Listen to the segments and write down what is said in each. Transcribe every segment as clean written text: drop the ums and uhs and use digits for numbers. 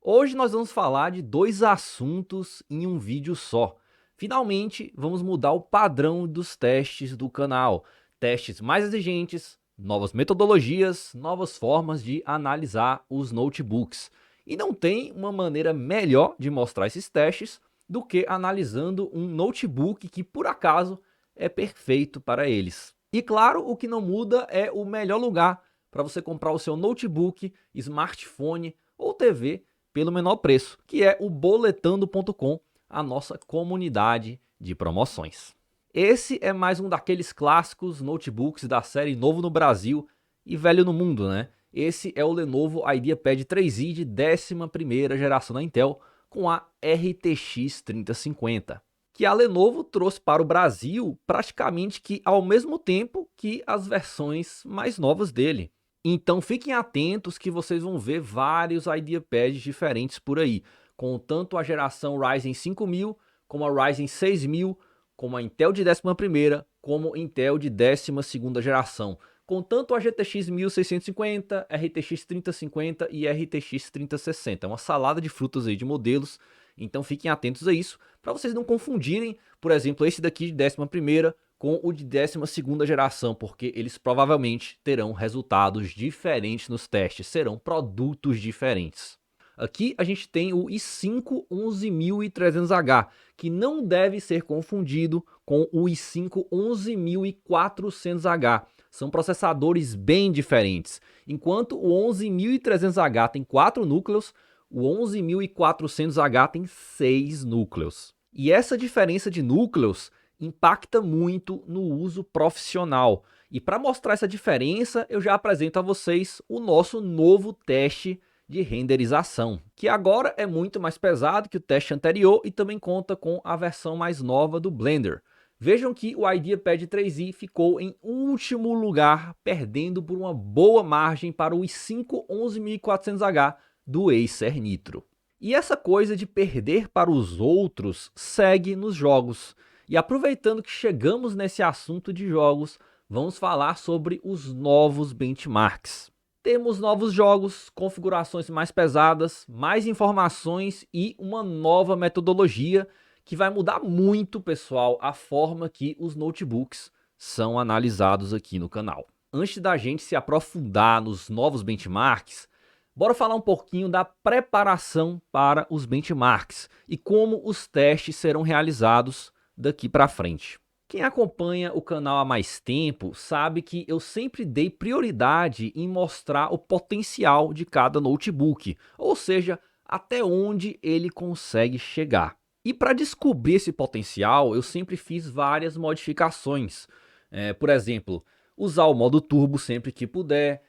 Hoje nós vamos falar de dois assuntos em um vídeo só. Finalmente, vamos mudar o padrão dos testes do canal. Testes mais exigentes, novas metodologias, novas formas de analisar os notebooks. E não tem uma maneira melhor de mostrar esses testes do que analisando um notebook que, por acaso, é perfeito para eles. E claro, o que não muda é o melhor lugar para você comprar o seu notebook, smartphone ou TV pelo menor preço, que é o boletando.com, a nossa comunidade de promoções. Esse é mais um daqueles clássicos notebooks da série novo no Brasil e velho no mundo, né? Esse é o Lenovo IdeaPad 3i de 11ª geração da Intel com a RTX 3050, que a Lenovo trouxe para o Brasil praticamente que ao mesmo tempo que as versões mais novas dele. Então fiquem atentos que vocês vão ver vários IdeaPads diferentes por aí, com tanto a geração Ryzen 5000, como a Ryzen 6000, como a Intel de 11ª, como Intel de 12ª geração, com tanto a GTX 1650, RTX 3050 e RTX 3060. É uma salada de frutas aí de modelos, então fiquem atentos a isso, para vocês não confundirem, por exemplo, esse daqui de 11ª com o de 12ª geração, porque eles provavelmente terão resultados diferentes nos testes, serão produtos diferentes. Aqui a gente tem o i5 11300H, que não deve ser confundido com o i5 11400H. São processadores bem diferentes. Enquanto o 11300H tem 4 núcleos, o 11400H tem 6 núcleos. E essa diferença de núcleos impacta muito no uso profissional. E para mostrar essa diferença, eu já apresento a vocês o nosso novo teste de renderização, que agora é muito mais pesado que o teste anterior e também conta com a versão mais nova do Blender. Vejam que o IdeaPad 3i ficou em último lugar, perdendo por uma boa margem para o i5 11400H do Acer Nitro. E essa coisa de perder para os outros segue nos jogos. E aproveitando que chegamos nesse assunto de jogos, vamos falar sobre os novos benchmarks. Temos novos jogos, configurações mais pesadas, mais informações e uma nova metodologia que vai mudar muito, pessoal, a forma que os notebooks são analisados aqui no canal. Antes da gente se aprofundar nos novos benchmarks, bora falar um pouquinho da preparação para os benchmarks e como os testes serão realizados daqui para frente. Quem acompanha o canal há mais tempo sabe que eu sempre dei prioridade em mostrar o potencial de cada notebook, ou seja, até onde ele consegue chegar. E para descobrir esse potencial, eu sempre fiz várias modificações. Por exemplo, usar o modo turbo sempre que puder,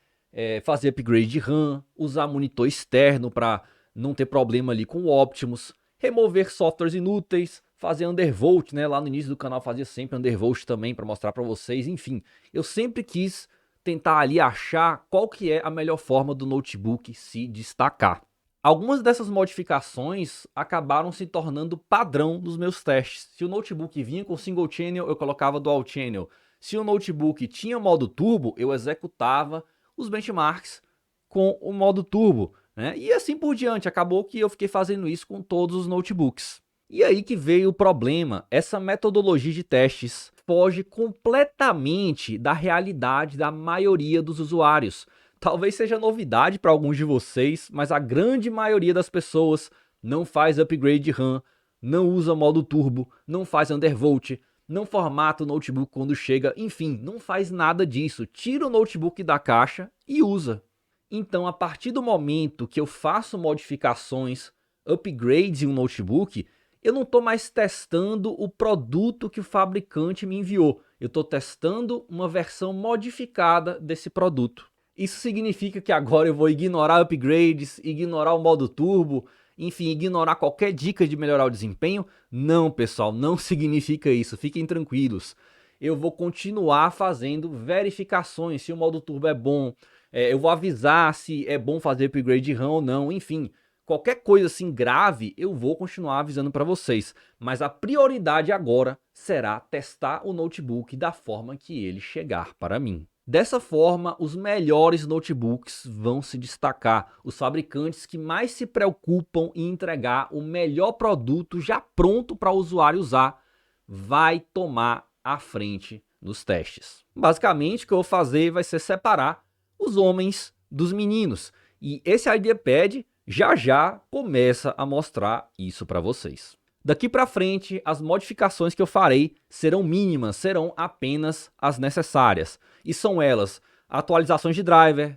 fazer upgrade de RAM, usar monitor externo para não ter problema ali com o Optimus, remover softwares inúteis, fazer undervolt, né? Lá no início do canal fazia sempre undervolt também para mostrar para vocês. Enfim, eu sempre quis tentar ali achar qual que é a melhor forma do notebook se destacar. Algumas dessas modificações acabaram se tornando padrão dos meus testes. Se o notebook vinha com single channel, eu colocava dual channel. Se o notebook tinha modo turbo, eu executava os benchmarks com o modo turbo, né? E assim por diante. Acabou que eu fiquei fazendo isso com todos os notebooks. E aí que veio o problema, essa metodologia de testes foge completamente da realidade da maioria dos usuários. Talvez seja novidade para alguns de vocês, mas a grande maioria das pessoas não faz upgrade de RAM, não usa modo turbo, não faz undervolt, não formata o notebook quando chega, enfim, não faz nada disso. Tira o notebook da caixa e usa. Então, a partir do momento que eu faço modificações, upgrades em um notebook, eu não estou mais testando o produto que o fabricante me enviou. Eu estou testando uma versão modificada desse produto. Isso significa que agora eu vou ignorar upgrades, ignorar o modo turbo, enfim, ignorar qualquer dica de melhorar o desempenho? Não, pessoal, não significa isso. Fiquem tranquilos. Eu vou continuar fazendo verificações se o modo turbo é bom. Eu vou avisar se é bom fazer upgrade de RAM ou não, enfim. Qualquer coisa assim grave, eu vou continuar avisando para vocês. Mas a prioridade agora será testar o notebook da forma que ele chegar para mim. Dessa forma, os melhores notebooks vão se destacar, os fabricantes que mais se preocupam em entregar o melhor produto já pronto para o usuário usar, vai tomar a frente nos testes. Basicamente, o que eu vou fazer vai ser separar os homens dos meninos, e esse IdeaPad já começa a mostrar isso para vocês. Daqui para frente, as modificações que eu farei serão mínimas, serão apenas as necessárias. E são elas: atualizações de driver,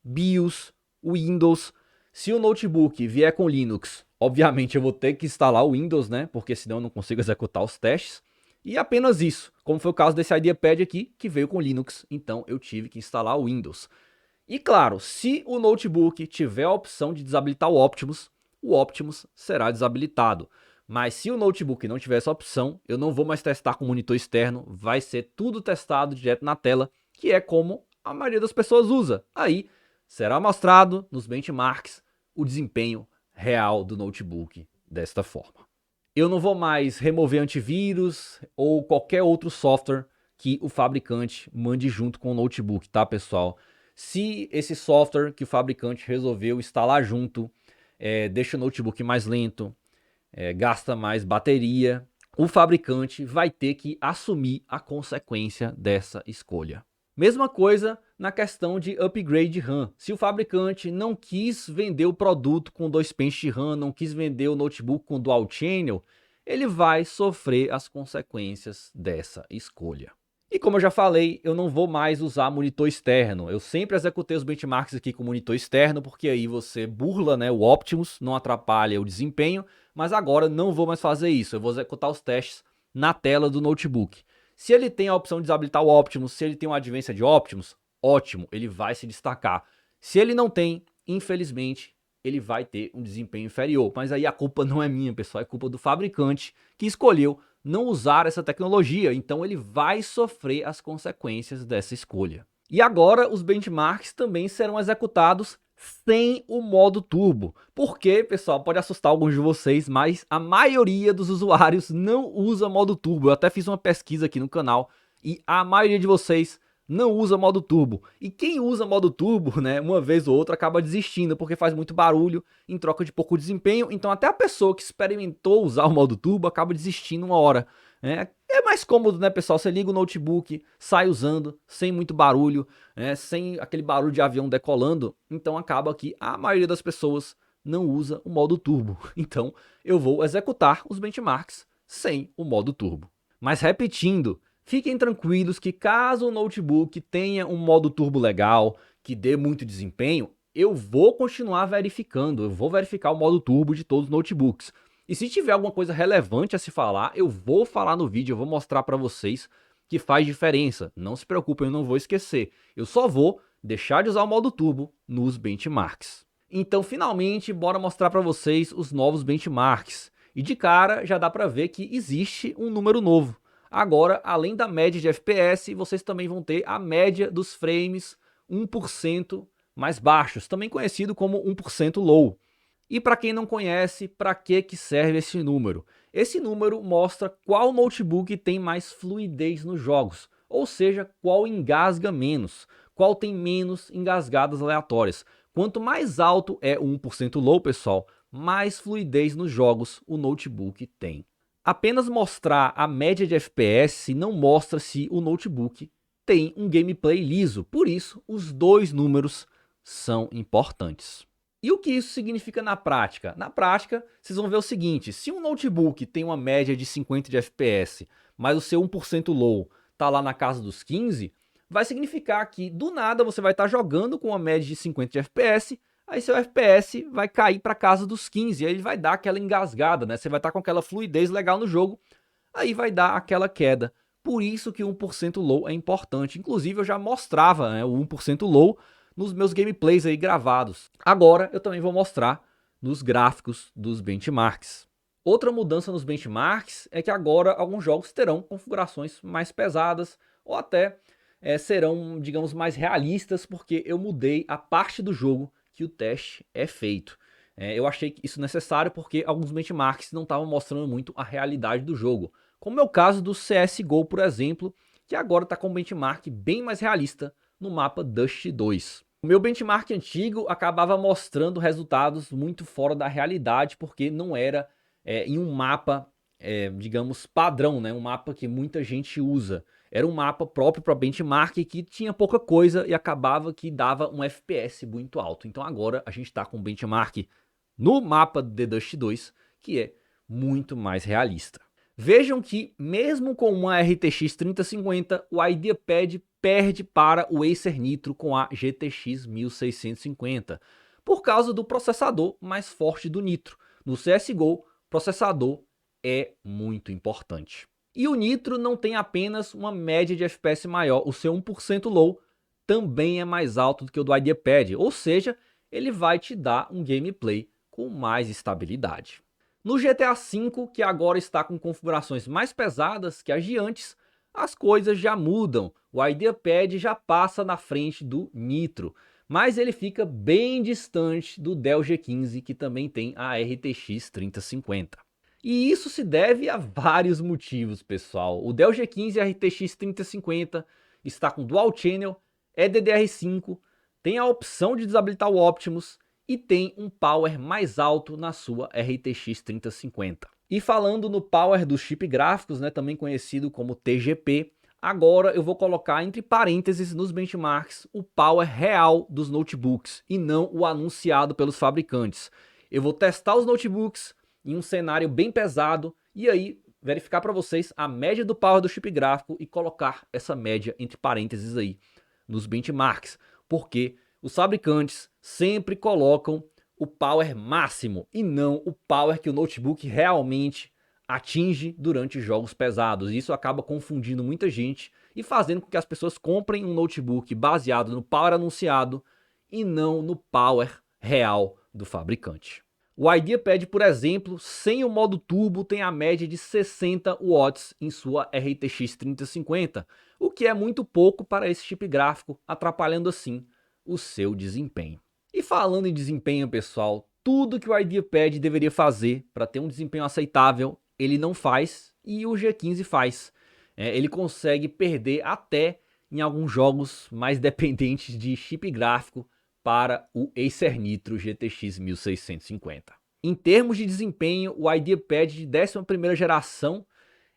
BIOS, Windows. Se o notebook vier com Linux, obviamente eu vou ter que instalar o Windows, né? Porque senão eu não consigo executar os testes. E apenas isso, como foi o caso desse IdeaPad aqui, que veio com Linux, então eu tive que instalar o Windows. E claro, se o notebook tiver a opção de desabilitar o Optimus será desabilitado. Mas se o notebook não tiver essa opção, eu não vou mais testar com monitor externo, vai ser tudo testado direto na tela, que é como a maioria das pessoas usa. Aí será mostrado nos benchmarks o desempenho real do notebook desta forma. Eu não vou mais remover antivírus ou qualquer outro software que o fabricante mande junto com o notebook, tá, pessoal? Se esse software que o fabricante resolveu instalar junto deixa o notebook mais lento, gasta mais bateria, o fabricante vai ter que assumir a consequência dessa escolha. Mesma coisa na questão de upgrade de RAM. Se o fabricante não quis vender o produto com 2 pentes de RAM, não quis vender o notebook com dual channel, ele vai sofrer as consequências dessa escolha. E como eu já falei, eu não vou mais usar monitor externo. Eu sempre executei os benchmarks aqui com monitor externo, porque aí você burla, né, o Optimus, não atrapalha o desempenho, mas agora não vou mais fazer isso. Eu vou executar os testes na tela do notebook. Se ele tem a opção de desabilitar o Optimus, se ele tem uma advência de Optimus, ótimo, ele vai se destacar. Se ele não tem, infelizmente, ele vai ter um desempenho inferior. Mas aí a culpa não é minha, pessoal, é culpa do fabricante que escolheu não usar essa tecnologia, então ele vai sofrer as consequências dessa escolha. E agora os benchmarks também serão executados sem o modo turbo. Porque, pessoal, pode assustar alguns de vocês, mas a maioria dos usuários não usa modo turbo. Eu até fiz uma pesquisa aqui no canal e a maioria de vocês não usa modo turbo. E quem usa modo turbo, né, uma vez ou outra acaba desistindo porque faz muito barulho em troca de pouco desempenho. Então até a pessoa que experimentou usar o modo turbo acaba desistindo uma hora. É mais cômodo, né, pessoal? Você liga o notebook, sai usando, sem muito barulho, sem aquele barulho de avião decolando. Então acaba que a maioria das pessoas não usa o modo turbo. Então eu vou executar os benchmarks sem o modo turbo. Mas repetindo, fiquem tranquilos que caso o notebook tenha um modo turbo legal, que dê muito desempenho, eu vou continuar verificando, eu vou verificar o modo turbo de todos os notebooks. E se tiver alguma coisa relevante a se falar, eu vou falar no vídeo, eu vou mostrar para vocês que faz diferença. Não se preocupem, eu não vou esquecer. Eu só vou deixar de usar o modo turbo nos benchmarks. Então, finalmente, bora mostrar para vocês os novos benchmarks. E de cara, já dá para ver que existe um número novo. Agora, além da média de FPS, vocês também vão ter a média dos frames 1% mais baixos, também conhecido como 1% low. E para quem não conhece, para que serve esse número? Esse número mostra qual notebook tem mais fluidez nos jogos, ou seja, qual engasga menos, qual tem menos engasgadas aleatórias. Quanto mais alto é o 1% low, pessoal, mais fluidez nos jogos o notebook tem. Apenas mostrar a média de FPS não mostra se o notebook tem um gameplay liso, por isso os dois números são importantes. E o que isso significa na prática? Na prática, vocês vão ver o seguinte: se um notebook tem uma média de 50 de FPS, mas o seu 1% low está lá na casa dos 15, vai significar que do nada você vai estar jogando com uma média de 50 de FPS, aí seu FPS vai cair para casa dos 15, aí ele vai dar aquela engasgada, né? Você vai estar com aquela fluidez legal no jogo, aí vai dar aquela queda. Por isso que o 1% low é importante. Inclusive eu já mostrava, né, o 1% low nos meus gameplays aí gravados. Agora eu também vou mostrar nos gráficos dos benchmarks. Outra mudança nos benchmarks é que agora alguns jogos terão configurações mais pesadas ou até serão, digamos, mais realistas, porque eu mudei a parte do jogo que o teste é feito. Eu achei isso necessário porque alguns benchmarks não estavam mostrando muito a realidade do jogo. Como é o caso do CSGO, por exemplo, que agora está com um benchmark bem mais realista no mapa Dust 2. O meu benchmark antigo acabava mostrando resultados muito fora da realidade, porque não era em um mapa, digamos, padrão, né? Um mapa que muita gente usa. Era um mapa próprio para benchmark que tinha pouca coisa e acabava que dava um FPS muito alto. Então agora a gente está com um benchmark no mapa The Dust 2, que é muito mais realista. Vejam que mesmo com uma RTX 3050, o IdeaPad perde para o Acer Nitro com a GTX 1650, por causa do processador mais forte do Nitro. No CSGO, processador é muito importante. E o Nitro não tem apenas uma média de FPS maior, o seu 1% low também é mais alto do que o do IdeaPad, ou seja, ele vai te dar um gameplay com mais estabilidade. No GTA V, que agora está com configurações mais pesadas que as de antes, as coisas já mudam. O IdeaPad já passa na frente do Nitro, mas ele fica bem distante do Dell G15, que também tem a RTX 3050. E isso se deve a vários motivos, pessoal. O Dell G15 RTX 3050 está com Dual Channel, é DDR5, tem a opção de desabilitar o Optimus e tem um power mais alto na sua RTX 3050. E falando no power dos chip gráficos, né, também conhecido como TGP, agora eu vou colocar entre parênteses nos benchmarks o power real dos notebooks e não o anunciado pelos fabricantes. Eu vou testar os notebooks em um cenário bem pesado e aí verificar para vocês a média do power do chip gráfico e colocar essa média entre parênteses aí nos benchmarks, porque os fabricantes sempre colocam o power máximo e não o power que o notebook realmente atinge durante jogos pesados. Isso acaba confundindo muita gente e fazendo com que as pessoas comprem um notebook baseado no power anunciado e não no power real do fabricante. O IdeaPad, por exemplo, sem o modo turbo tem a média de 60 watts em sua RTX 3050, o que é muito pouco para esse chip gráfico, atrapalhando assim o seu desempenho. E falando em desempenho, pessoal, tudo que o IdeaPad deveria fazer para ter um desempenho aceitável, ele não faz e o G15 faz. Ele consegue perder até em alguns jogos mais dependentes de chip gráfico para o Acer Nitro GTX 1650. Em termos de desempenho, o IdeaPad de 11ª geração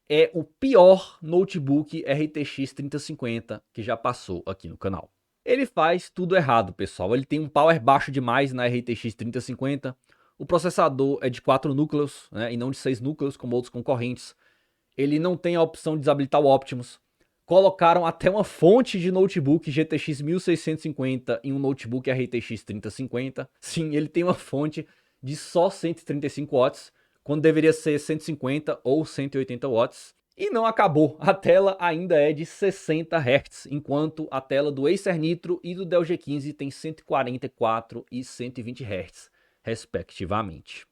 é o pior notebook RTX 3050 que já passou aqui no canal. Ele faz tudo errado, pessoal. Ele tem um power baixo demais na RTX 3050. O processador é de 4 núcleos, né, e não de 6 núcleos como outros concorrentes. Ele não tem a opção de desabilitar o Optimus. Colocaram até uma fonte de notebook GTX 1650 em um notebook RTX 3050. Sim, ele tem uma fonte de só 135 watts, quando deveria ser 150 ou 180 watts. E não acabou, a tela ainda é de 60 Hz, enquanto a tela do Acer Nitro e do Dell G15 tem 144 e 120 Hz, respectivamente.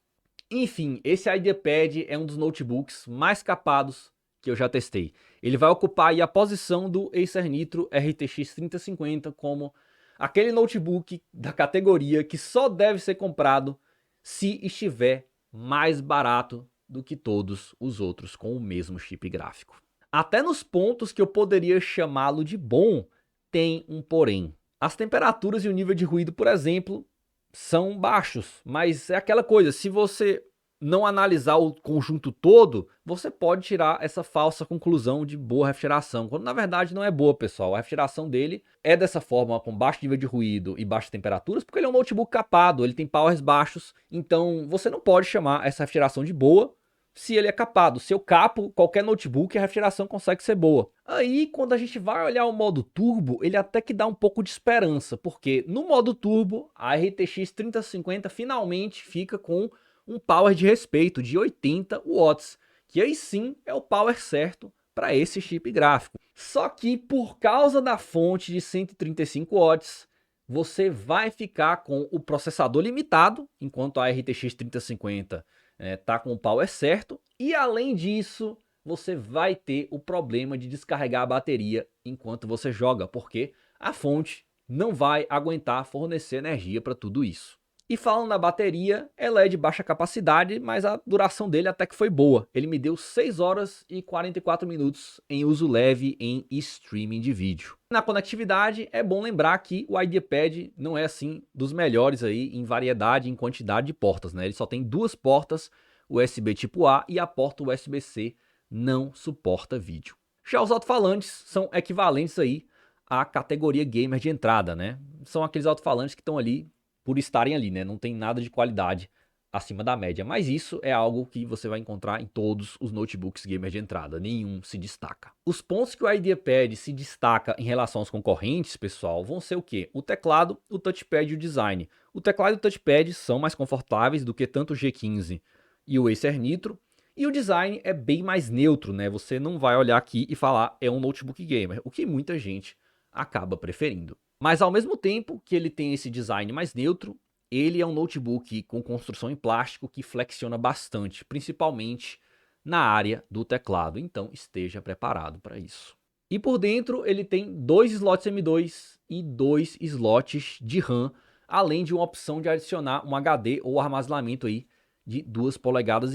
Enfim, esse IdeaPad é um dos notebooks mais capados que eu já testei. Ele vai ocupar aí a posição do Acer Nitro RTX 3050 como aquele notebook da categoria que só deve ser comprado se estiver mais barato do que todos os outros com o mesmo chip gráfico. Até nos pontos que eu poderia chamá-lo de bom, tem um porém. As temperaturas e o nível de ruído, por exemplo, são baixos, mas é aquela coisa, se você não analisar o conjunto todo, você pode tirar essa falsa conclusão de boa refrigeração, quando na verdade não é boa, pessoal. A refrigeração dele é dessa forma, com baixo nível de ruído e baixas temperaturas, porque ele é um notebook capado, ele tem powers baixos, então você não pode chamar essa refrigeração de boa se ele é capado. Se eu capo qualquer notebook, a refrigeração consegue ser boa. Aí, quando a gente vai olhar o modo turbo, ele até que dá um pouco de esperança, porque no modo turbo, a RTX 3050 finalmente fica com um power de respeito de 80 watts, que aí sim é o power certo para esse chip gráfico. Só que por causa da fonte de 135 watts, você vai ficar com o processador limitado, enquanto a RTX 3050 está com o power certo, e além disso, você vai ter o problema de descarregar a bateria enquanto você joga, porque a fonte não vai aguentar fornecer energia para tudo isso. E falando na bateria, ela é de baixa capacidade, mas a duração dele até que foi boa. Ele me deu 6 horas e 44 minutos em uso leve em streaming de vídeo. Na conectividade, é bom lembrar que o IdeaPad não é assim dos melhores aí em variedade, em quantidade de portas, né? Ele só tem 2 portas USB tipo A e a porta USB-C não suporta vídeo. Já os alto-falantes são equivalentes aí à categoria gamer de entrada, né? São aqueles alto-falantes que estão ali por estarem ali, né? Não tem nada de qualidade acima da média, mas isso é algo que você vai encontrar em todos os notebooks gamer de entrada, nenhum se destaca. Os pontos que o IdeaPad se destaca em relação aos concorrentes, pessoal, vão ser o quê? O teclado, o touchpad e o design. O teclado e o touchpad são mais confortáveis do que tanto o G15 e o Acer Nitro, e o design é bem mais neutro, né? Você não vai olhar aqui e falar é um notebook gamer, o que muita gente acaba preferindo. Mas ao mesmo tempo que ele tem esse design mais neutro, ele é um notebook com construção em plástico que flexiona bastante, principalmente na área do teclado, então esteja preparado para isso. E por dentro ele tem 2 slots M2 e 2 slots de RAM, além de uma opção de adicionar um HD ou armazenamento aí de 2,5 polegadas.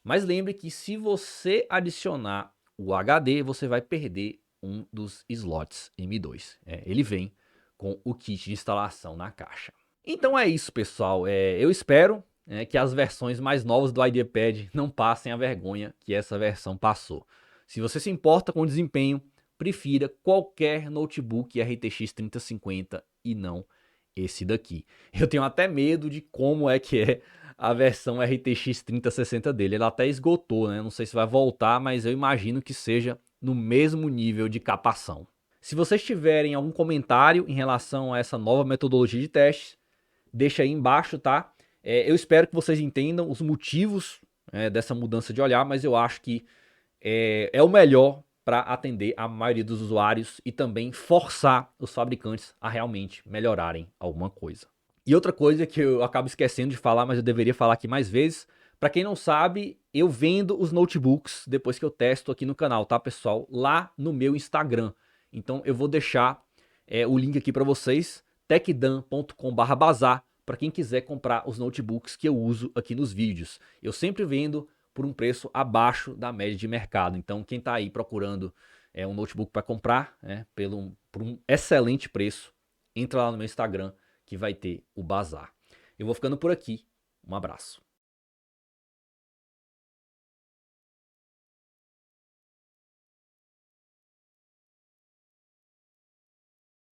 Mas lembre que se você adicionar o HD, você vai perder um dos slots M2. Ele vem com o kit de instalação na caixa. Então é isso, pessoal. Eu espero que as versões mais novas do IdeaPad não passem a vergonha que essa versão passou. Se você se importa com o desempenho, prefira qualquer notebook RTX 3050 e não esse daqui. Eu tenho até medo de como é que é a versão RTX 3060 dele. Ela até esgotou, né? Não sei se vai voltar, mas eu imagino que seja no mesmo nível de capação. Se vocês tiverem algum comentário em relação a essa nova metodologia de teste, deixa aí embaixo, tá? Eu espero que vocês entendam os motivos dessa mudança de olhar, mas eu acho que é o melhor para atender a maioria dos usuários e também forçar os fabricantes a realmente melhorarem alguma coisa. E outra coisa que eu acabo esquecendo de falar, mas eu deveria falar aqui mais vezes, para quem não sabe, eu vendo os notebooks depois que eu testo aqui no canal, tá, pessoal? Lá no meu Instagram. Então eu vou deixar o link aqui para vocês, techdan.com/bazar, para quem quiser comprar os notebooks que eu uso aqui nos vídeos. Eu sempre vendo por um preço abaixo da média de mercado. Então quem está aí procurando um notebook para comprar por um excelente preço, entra lá no meu Instagram que vai ter o bazar. Eu vou ficando por aqui. Um abraço.